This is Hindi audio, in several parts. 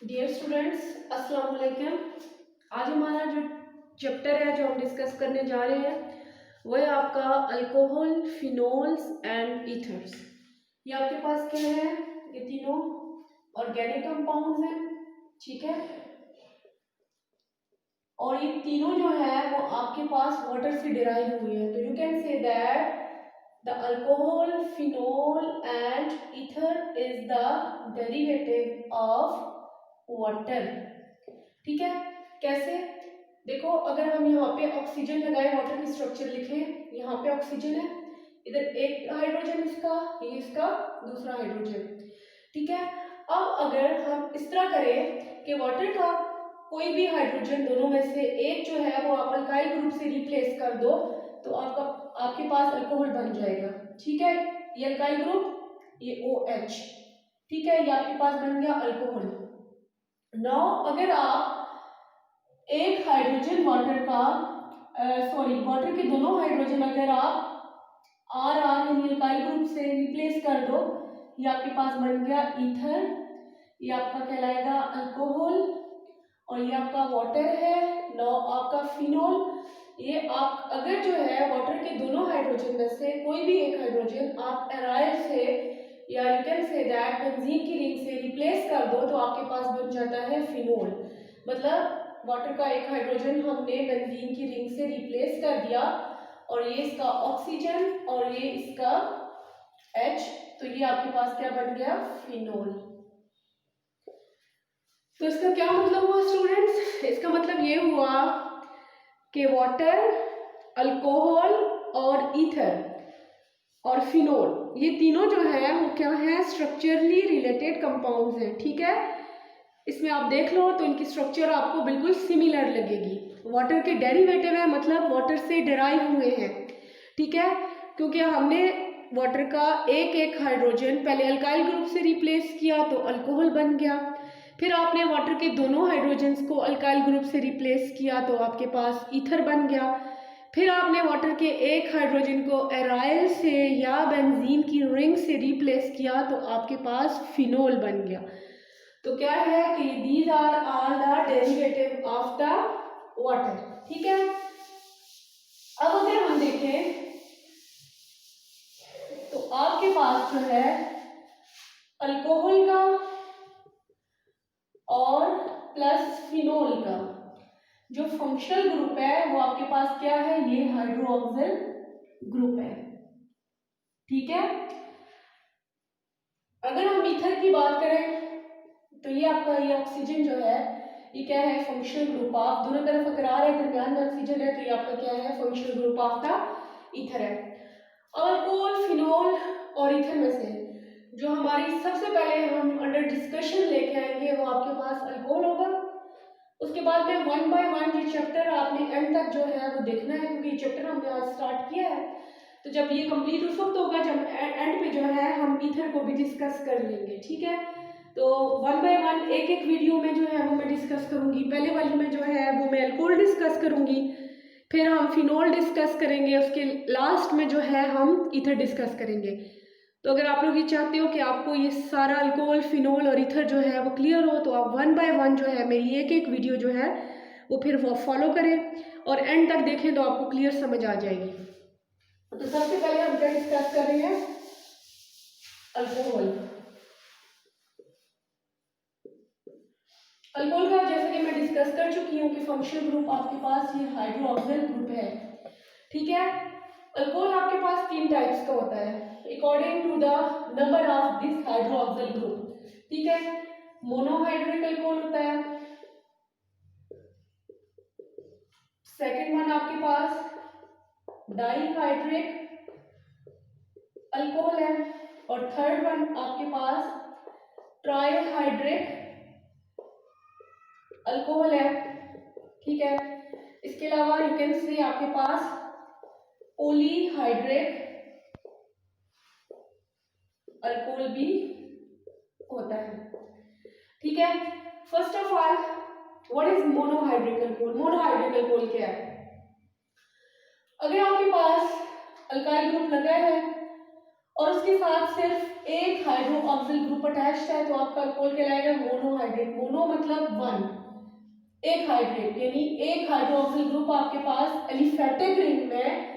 डियर स्टूडेंट्स, अस्सलाम वालेकुम। आज हमारा जो चैप्टर है जो हम डिस्कस करने जा रहे हैं वो है आपका अल्कोहल, फिनोल्स एंड ईथर्स। ये आपके पास क्या है? ये तीनों ऑर्गेनिक कंपाउंड्स हैं, ठीक है। और ये तीनों जो है वो आपके पास वाटर से डिराइव हुए हैं। तो you can say that the alcohol, phenol and ether is the derivative of water. ठीक है, कैसे? देखो, अगर हम यहाँ पे ऑक्सीजन लगाए, वाटर की स्ट्रक्चर लिखें, यहाँ पे ऑक्सीजन है, इधर एक हाइड्रोजन इसका, ये इसका दूसरा हाइड्रोजन, ठीक है। अब अगर हम इस तरह करें कि वाटर का कोई भी हाइड्रोजन दोनों में से एक जो है वो आप अल्काइल ग्रुप से रिप्लेस कर दो तो आपके पास अल्कोहल बन जाएगा, ठीक है। ये अल्काइल ग्रुप, ये OH, ठीक है, ये आपके पास बन गया अल्कोहल। नाउ अगर आप एक हाइड्रोजन वाटर का वाटर के दोनों हाइड्रोजन अगर आप आर यानी अल्काइल ग्रुप से रिप्लेस कर दो, ये आपके पास बन गया ईथर, ये आपका कहलाएगा अल्कोहल, और ये आपका वाटर है। नाउ आपका फिनोल, ये आप अगर जो है वाटर के दोनों हाइड्रोजन में से कोई भी एक हाइड्रोजन आप एराइल से या you can say that benzene की रिंग से रिप्लेस कर दो तो आपके पास बन जाता है फिनोल। मतलब वाटर का एक हाइड्रोजन हमने बेंजीन की रिंग से रिप्लेस कर दिया और ये इसका ऑक्सीजन और ये इसका H, तो ये आपके पास क्या बन गया? फिनोल। तो इसका क्या मतलब हुआ स्टूडेंट्स? इसका मतलब ये हुआ कि वाटर, अल्कोहल और ईथर और फिनोल, ये तीनों जो है वो क्या है? स्ट्रक्चरली रिलेटेड कंपाउंड्स हैं, ठीक है। इसमें आप देख लो तो इनकी स्ट्रक्चर आपको बिल्कुल सिमिलर लगेगी। वाटर के डेरिवेटिव है, मतलब वाटर से डिराइव हुए हैं, ठीक है। क्योंकि हमने वाटर का एक एक हाइड्रोजन पहले अल्काइल ग्रुप से रिप्लेस किया तो अल्कोहल बन गया, फिर आपने वाटर के दोनों हाइड्रोजन्स को अल्काइल ग्रुप से रिप्लेस किया तो आपके पास ईथर बन गया, फिर आपने वाटर के एक हाइड्रोजन को एराइल से या बेंजीन की रिंग से रिप्लेस किया तो आपके पास फिनोल बन गया। तो क्या है कि these are all the derivative of the water, ठीक है। अब अगर हम देखें तो आपके पास जो है अल्कोहल का और प्लस फिनोल का जो फंक्शनल ग्रुप है वो आपके पास क्या है? ये हाइड्रोक्सिल ग्रुप है, ठीक है। अगर हम ईथर की बात करें तो ये आपका ये ऑक्सीजन जो है ये क्या है? फंक्शनल ग्रुप ऑफ, दोनों तरफ अगर आ रहे हैं दरमियान में ऑक्सीजन है तो ये आपका क्या है? Functional group of the ether है। अल्कोहल, फिनोल और ईथर में से जो हमारी सबसे पहले हम अंडर डिस्कशन लेके आएंगे वो आपके पास अल्कोहल होगा। उसके बाद में वन बाय वन ये चैप्टर आपने एंड तक जो है वो देखना है, क्योंकि ये चैप्टर हमने आज स्टार्ट किया है। तो जब ये कंप्लीट उस वक्त होगा जब एंड पे जो है हम ईथर को भी डिस्कस कर लेंगे, ठीक है। तो वन बाय वन एक एक वीडियो में जो है वो मैं डिस्कस करूंगी। पहले वाली में जो है वो मैं अल्कोहल डिस्कस करूंगी, फिर हम फिनोल डिस्कस करेंगे, उसके लास्ट में जो है हम ईथर डिस्कस करेंगे। तो अगर आप लोग ये चाहते हो कि आपको ये सारा अल्कोहल, फिनोल और ईथर जो है वो क्लियर हो तो आप वन बाय वन जो है मेरी एक एक वीडियो जो है वो फिर वो फॉलो करें और एंड तक देखें तो आपको क्लियर समझ आ जाएगी। तो सबसे पहले हम क्या डिस्कस कर रहे हैं? अल्कोहल। अल्कोहल का जैसे कि मैं डिस्कस कर चुकी हूँ कि फंक्शनल ग्रुप आपके पास ये हाइड्रोक्सिल ग्रुप है, ठीक है। अल्कोहल आपके पास तीन टाइप्स का होता है according to the number of this hydroxyl group, ठीक है। मोनोहाइड्रिक अल्कोहल होता है, सेकंड वन आपके पास डाइहाइड्रिक अल्कोहल है, और थर्ड वन आपके पास ट्राइहाइड्रिक अल्कोहल है, ठीक है। इसके अलावा यू कैन से आपके पास पॉलीहाइड्रिक अल्कोहल भी होता है, ठीक है। First of all what is monohydric alcohol? Monohydric alcohol क्या है? अगर आपके पास अल्काइल ग्रुप लगा है और उसके साथ सिर्फ एक हाइड्रो ऑक्सिल ग्रुप अटैच्ड है तो आपका अल्कोहल कहलाएगा मोनोहाइड्रेट। मोनो मतलब वन, एक हाइड्रेट, यानी एक हाइड्रो ऑक्सिल ग्रुप आपके पास एलिफेटिक रिंग में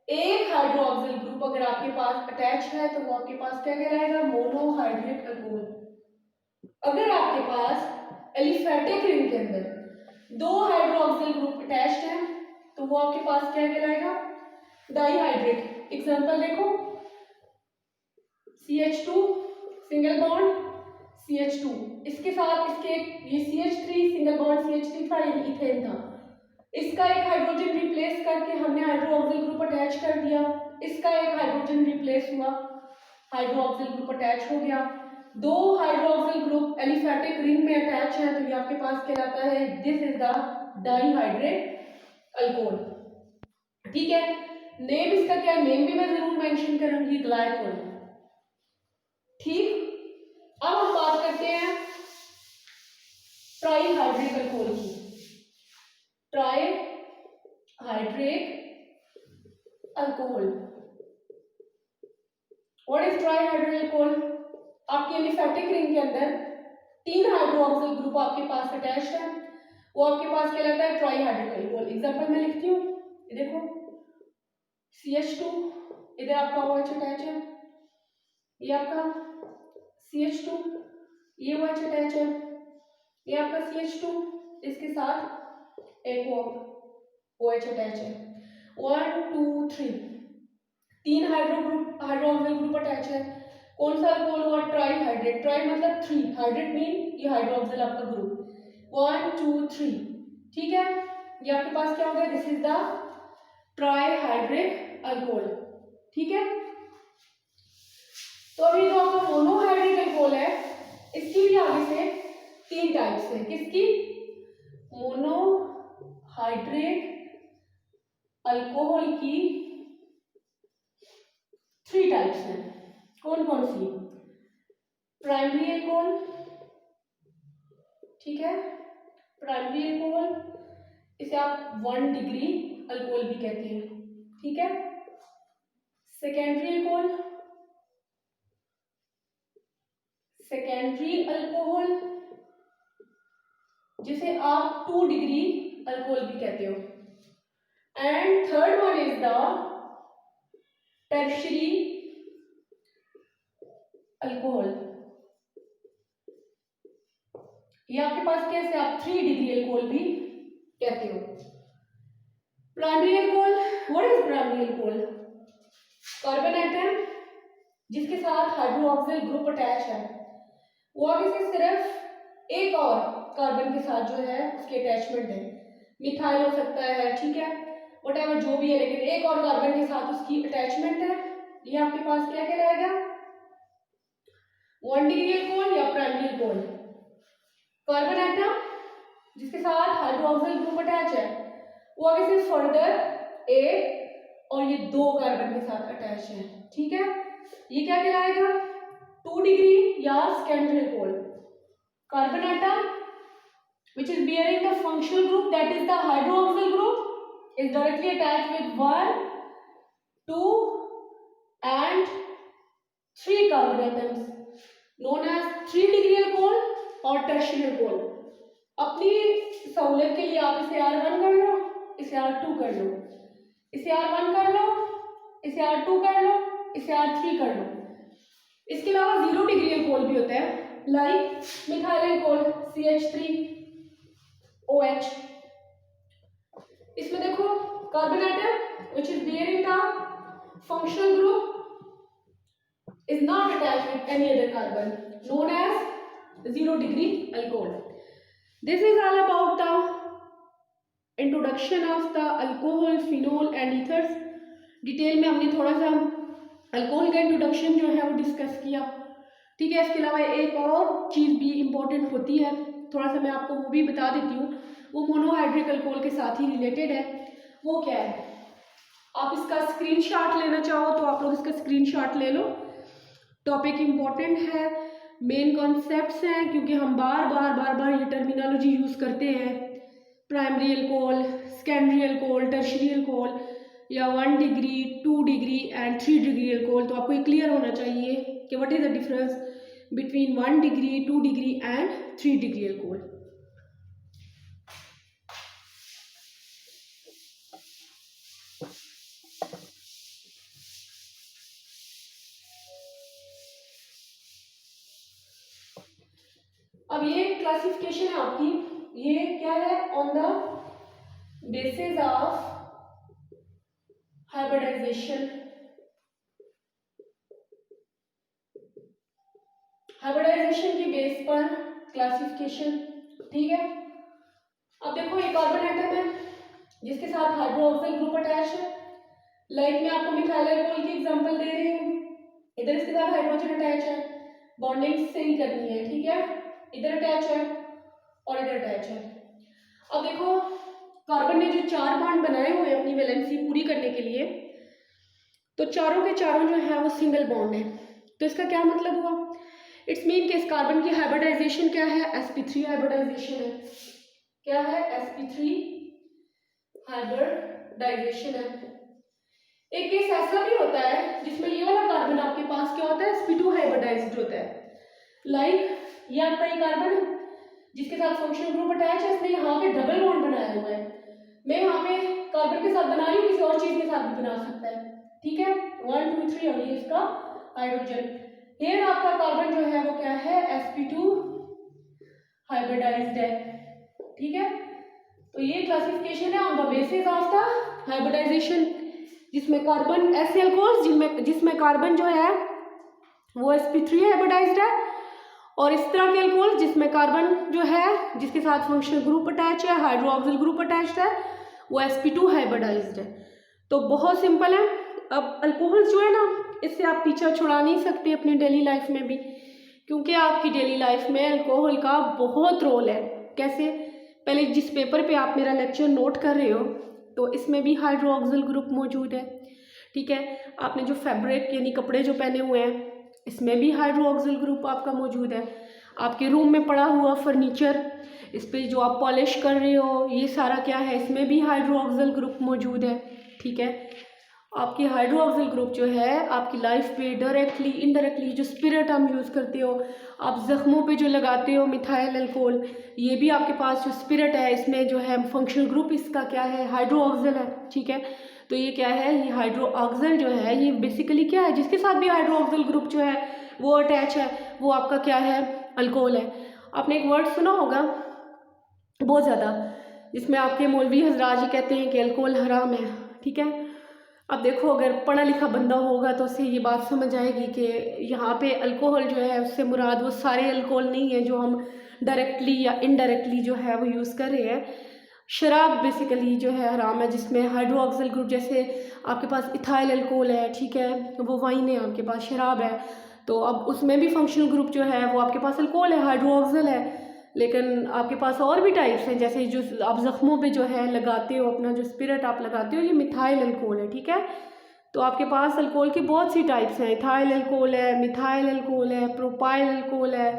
एक हाइड्रो ऑक्सिल ग्रुप अगर आपके पास अटैच है तो वो आपके पास क्या कहलाएगा, मोनोहाइड्रेट अल्कोहल। अगर आपके पास एलिफेटिक रिंग के अंदर दो हाइड्रो ऑक्सिल ग्रुप अटैच्ड है तो वो आपके पास क्या कहलाएगा, डाईहाइड्रेट। एग्जांपल देखो, CH2 सिंगल बॉन्ड CH2, इसके साथ इसके ये CH3 सिंगल बॉन्ड CH3 था, ये इथेन था, इसका एक हाइड्रोजन रिप्लेस करके हमने हाइड्रो ऑक्सिल ग्रुप अटैच कर दिया, इसका एक हाइड्रोजन रिप्लेस हुआ, हाइड्रो ऑक्सिल ग्रुप अटैच हो गया। दो हाइड्रो ऑक्सिल ग्रुप एलिफेटिक रिंग में अटैच है तो ये आपके पास कहलाता है, this is the dihydrate alcohol. ठीक है, नेम इसका क्या, नेम भी मैं जरूर मेंशन करूंगी, ग्लाइकोल। ठीक, अब हम बात करते हैं ट्राईहाइड्रिक अल्कोहल की। Trihydric alcohol, what is trihydric alcohol? आपकी एलिफेटिक रिंग के अंदर तीन हाइड्रो ऑक्सिल ग्रुप आपके पास अटैच है, वो आपके पास कहलाता है ट्राईहाइड्रिक अल्कोहल। एग्जांपल मैं लिखती हूँ, ये देखो CH2, इधर आपका OH अटैच है, ये आपका CH2, ये OH अटैच है, ये आपका CH2, इसके साथ एक OH अटैच है, 1 2 3, तीन हाइड्रो ऑक्सिल ग्रुप अटैच है। कौन सा अल्कोहल हुआ, ट्राईहाइड्रेट। ट्राई मतलब थ्री, हाइड्रेट मीन ये हाइड्रो ऑक्सिल आपका ग्रुप, 1 2 3। ठीक है, ये आपके पास क्या हो गया, this is the trihydric alcohol. ठीक है, तो अभी जो आपका मोनोहाइड्रिक अल्कोहल है इसकी भी आगे से तीन टाइप्स है। किसकी, मोनोहाइड्रिक अल्कोहल की थ्री टाइप्स हैं। कौन कौन सी, प्राइमरी अल्कोहल, ठीक है, प्राइमरी अल्कोहल, इसे आप 1 डिग्री अल्कोहल भी कहते हैं। ठीक है, सेकेंडरी अल्कोहल, सेकेंडरी अल्कोहल जिसे आप 2 डिग्री अल्कोहल भी कहते हो, and third one is the tertiary alcohol. ये आपके पास कैसे, आप 3 डिग्री अल्कोहल भी कहते हो। Primary alcohol, what is primary alcohol? Carbon atom जिसके साथ हाइड्रो ऑक्सिल ग्रुप अटैच है, वो आगे से सिर्फ एक और कार्बन के साथ जो है उसकी अटैचमेंट है, मिथाइल हो सकता है, ठीक है, व्हाटएवर जो भी है, लेकिन एक और कार्बन के साथ उसकी अटैचमेंट है, ये आपके पास क्या कहलाएगा, 1 डिग्री अल्कोहल या प्राइमरी अल्कोहल। कार्बन एटम जिसके साथ हाइड्रो ऑक्सिल ग्रुप अटैच है, वो आगे से फर्दर एक और ये दो कार्बन के साथ अटैच है। ठीक है, ये क्या कहलाएगा, 2 डिग्री या secondary alcohol. Carbon atom which is bearing the functional group, that is the hydroxyl group, is directly attached with 1 2 and 3 carbon atoms known as 3 degree alcohol और tertiary alcohol। अपनी सहूलियत के लिए आप इसे R1 कर लो, इसे R2 कर लो, इसे R1 कर लो, इसे R2 कर लो, इसे R3 कर लो। इसके अलावा 0 डिग्री अल्कोहल भी होता है, लाइक मिथाइल अल्कोहल CH3OH। इसमें देखो carbon atom which is bearing the functional group is not attached with any other carbon, known as 0 degree alcohol. This is all about the introduction of the alcohol, phenol and ethers। Detail में हमने थोड़ा सा अल्कोहल का इंट्रोडक्शन जो है वो डिस्कस किया। ठीक है, इसके अलावा एक और चीज़ भी इम्पोर्टेंट होती है, थोड़ा सा मैं आपको वो भी बता देती हूँ, वो मोनोहाइड्रिक अल्कोहल के साथ ही रिलेटेड है। वो क्या है, आप इसका स्क्रीनशॉट लेना चाहो तो आप लोग इसका स्क्रीनशॉट ले लो। टॉपिक इम्पोर्टेंट है, मेन कॉन्सेप्ट्स हैं, क्योंकि हम बार बार ये टर्मिनोलॉजी यूज़ करते हैं, primary alcohol, secondary alcohol, tertiary alcohol, या 1 degree, 2 degree and 3 degree alcohol. तो आपको ये क्लियर होना चाहिए कि what is the difference between 1 degree, 2 degree and 3 degree alcohol. अब ये क्लासिफिकेशन है आपकी, ये क्या है, on the basis of hybridization. Hybridization की बेस पर क्लासिफिकेशन, ठीक है। अब देखो ये कार्बन एटम है जिसके साथ हाइड्रोक्सिल ग्रुप अटैच है। लाइक मैं आपको मिथाइल अल्कोहल की एग्जांपल दे रही हूँ, इधर इसके साथ हाइड्रोजन अटैच है, बॉन्डिंग से ही करनी है, ठीक है। इधर अटैच है और इधर अटैच है। अब देखो कार्बन ने जो 4 बॉन्ड बनाए हुए हैं अपनी वैलेंसी पूरी करने के लिए, तो चारों के चारों जो है वो सिंगल बॉन्ड है। तो इसका क्या मतलब हुआ, इट्स मीन कि इस कार्बन की हाइब्रिडाइजेशन क्या है, sp3 हाइब्रिडाइजेशन है। क्या है, sp3 हाइब्रिडाइजेशन है। एक केस ऐसा भी होता है जिसमें ये वाला कार्बन आपके पास क्या होता है, sp2 हाइब्रिडाइज्ड होता है। लाइक ये आपका ये कार्बन है जिसके साथ फंक्शनल ग्रुप अटैच है, इसने यहाँ पे डबल बॉन्ड बनाया हुआ है। मैं यहाँ पे कार्बन के साथ बना रही हूँ, किसी और चीज के साथ भी बना सकता है, ठीक है। 1 2 3 और ये इसका हाइड्रोजन। हेयर आपका कार्बन जो है वो क्या है, sp2 हाइब्रिडाइज्ड है, ठीक है। तो ये क्लासिफिकेशन है on the basis of the hybridization, जिसमें कार्बन ऐसे अल्कोहल जिसमें कार्बन जो है वो sp3 हाइब्रिडाइज्ड है, और इस तरह के अल्कोहल जिसमें कार्बन जो है जिसके साथ फंक्शनल ग्रुप अटैच है, हाइड्रोक्सिल ग्रुप अटैच्ड है, वो sp2 हाइब्रिडाइज्ड है। तो बहुत सिंपल है। अब अल्कोहल जो है ना, इससे आप पीछा छुड़ा नहीं सकते अपनी डेली लाइफ में भी, क्योंकि आपकी डेली लाइफ में अल्कोहल का बहुत रोल है। कैसे, पहले जिस पेपर पे आप मेरा लेक्चर नोट कर रहे हो तो इसमें भी हाइड्रोक्सिल ग्रुप मौजूद है, ठीक है। आपने जो फैब्रिक यानी कपड़े जो पहने हुए हैं इसमें भी हाइड्रोक्सिल ग्रुप आपका मौजूद है। आपके रूम में पड़ा हुआ फर्नीचर, इस पे जो आप पॉलिश कर रहे हो, ये सारा क्या है, इसमें भी हाइड्रोक्सिल ग्रुप मौजूद है, ठीक है। आपकी हाइड्रोक्सिल ग्रुप जो है आपकी लाइफ पे डायरेक्टली इनडायरेक्टली, जो स्पिरिट हम यूज़ करते हो, आप जख्मों पे जो लगाते हो मिथाइल अल्कोहल, ये भी आपके पास जो स्पिरिट है इसमें जो है फंक्शनल ग्रुप इसका क्या है, हाइड्रोक्सिल है, ठीक है। तो ये क्या है, ये हाइड्रोक्सिल जो है ये बेसिकली क्या है, जिसके साथ भी हाइड्रोक्सिल ग्रुप जो है वो अटैच है, वो आपका क्या है, अल्कोहल है। आपने एक वर्ड सुना होगा बहुत ज़्यादा, जिसमें आपके मौलवी हजरात ये कहते हैं कि अल्कोहल हराम है, ठीक है। अब देखो अगर पढ़ा लिखा बंदा होगा तो उसे ये बात समझ आएगी कि यहाँ पे अल्कोहल जो है उससे मुराद वो सारे अल्कोहल नहीं है जो हम डायरेक्टली या इनडायरेक्टली जो है वो यूज़ कर रहे हैं। शराब बेसिकली जो है हराम है, जिसमें हाइड्रोक्सिल ग्रुप, जैसे आपके पास इथाइल अल्कोहल है, ठीक है, वो वाइन है आपके पास, शराब है, तो अब उसमें भी फंक्शनल ग्रुप जो है वो आपके पास अल्कोहल है, हाइड्रोक्सिल है। लेकिन आपके पास और भी टाइप्स हैं, जैसे जो आप ज़ख्मों पे जो है लगाते हो, अपना जो स्पिरिट आप लगाते हो, ये मिथाइल अल्कोहल है, ठीक है। तो आपके पास अल्कोहल की बहुत सी टाइप्स हैं, इथाइल अल्कोहल है, मिथाइल अल्कोहल है, प्रोपाइल अल्कोहल है,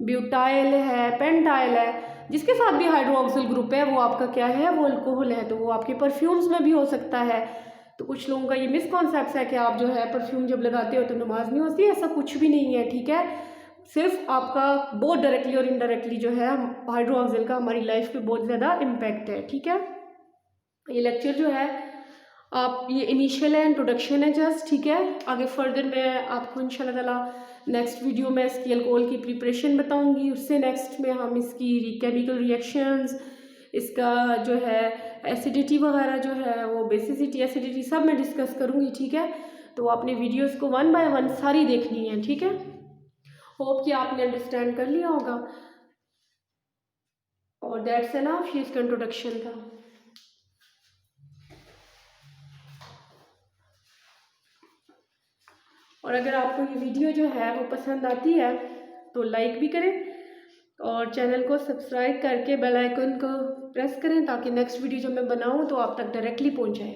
ब्यूटाइल है, पेंटाइल है, जिसके साथ भी हाइड्रोक्सिल ग्रुप है वो आपका क्या है, वो अल्कोहल है। तो वो आपके परफ्यूम्स में भी हो सकता है। तो कुछ लोगों का ये मिसकॉन्सेप्ट है कि आप जो है परफ्यूम जब लगाते हो तो नमाज नहीं होती, ऐसा कुछ भी नहीं है, ठीक है। सिर्फ आपका बहुत डायरेक्टली और इनडायरेक्टली जो है हाइड्रोक्सिल का हमारी लाइफ पे बहुत ज़्यादा इम्पैक्ट है, ठीक है। ये लेक्चर जो है आप, ये इनिशियल है, इंट्रोडक्शन है जस्ट, ठीक है। आगे फर्दर मैं आपको इंशाल्लाह ताला नेक्स्ट वीडियो में इसकी अल्कोहल की प्रिपरेशन बताऊंगी। उससे नेक्स्ट में हम इसकी केमिकल रिएक्शंस, इसका जो है एसिडिटी वगैरह जो है वो बेसिसिटी, एसिडिटी सब मैं डिस्कस करूँगी, ठीक है। तो आपने वीडियोस को 1 बाय 1 सारी देखनी है, ठीक है। होप कि आपने अंडरस्टैंड कर लिया होगा। और दैट्स एनफ, ये इसका इंट्रोडक्शन था। और अगर आपको ये वीडियो जो है वो पसंद आती है तो लाइक भी करें और चैनल को सब्सक्राइब करके बेल आइकन को प्रेस करें, ताकि नेक्स्ट वीडियो जब मैं बनाऊं तो आप तक डायरेक्टली पहुंच जाए।